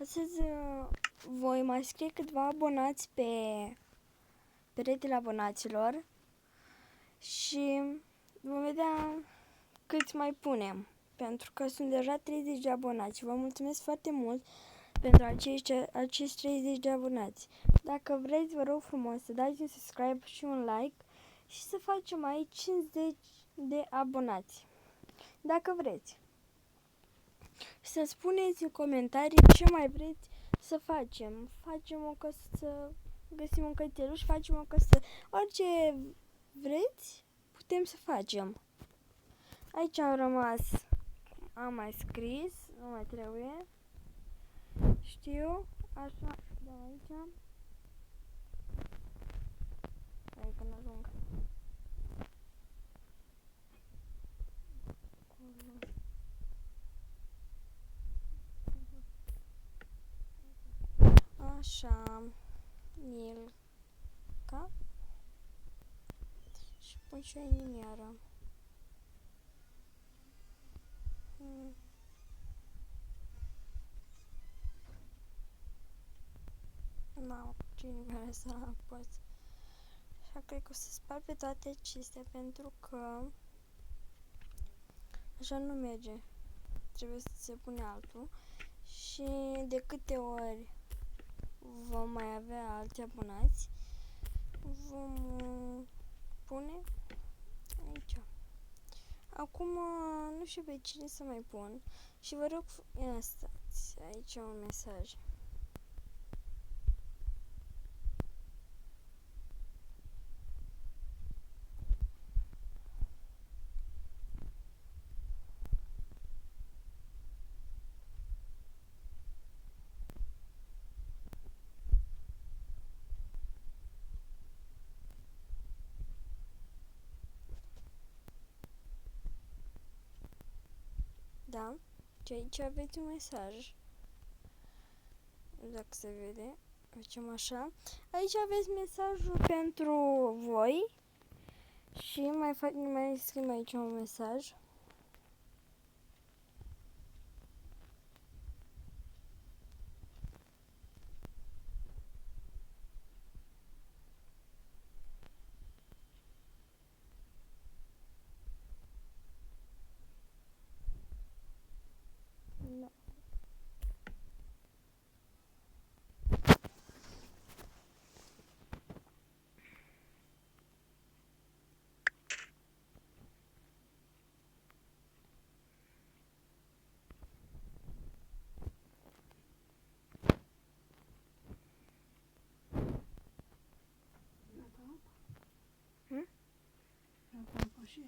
Astăzi voi mai scrie câțiva abonați pe peretele abonaților și vom vedea câți mai punem, pentru că sunt deja 30 de abonați. Vă mulțumesc foarte mult pentru acești 30 de abonați. Dacă vreți, vă rog frumos să dați un subscribe și un like și să facem aici 50 de abonați. Dacă vreți. Să spuneți în comentarii ce mai vreți să facem. Facem o căsuță, găsim un cățeluș, facem o căsuță. Orice vreți, putem să facem. Aici am rămas, am mai scris, nu mai trebuie. Știu, așa, da, aici. Hai că n-ajung. Așa, Milka. Și pun și o inimioară. N-am ce inimioară să pot. Așa cred că o să spar pe toate acestea pentru că așa nu merge. Trebuie să se pune altul. Și de câte ori vom mai avea alți abonați, vom pune aici. Acum nu știu pe cine să mai pun și vă rog, ia stați, aici un mesaj. Da, și aici aveți un mesaj. Dacă se vede, facem așa. Aici aveți mesajul pentru voi și mai scriem aici un mesaj. Da. Apa și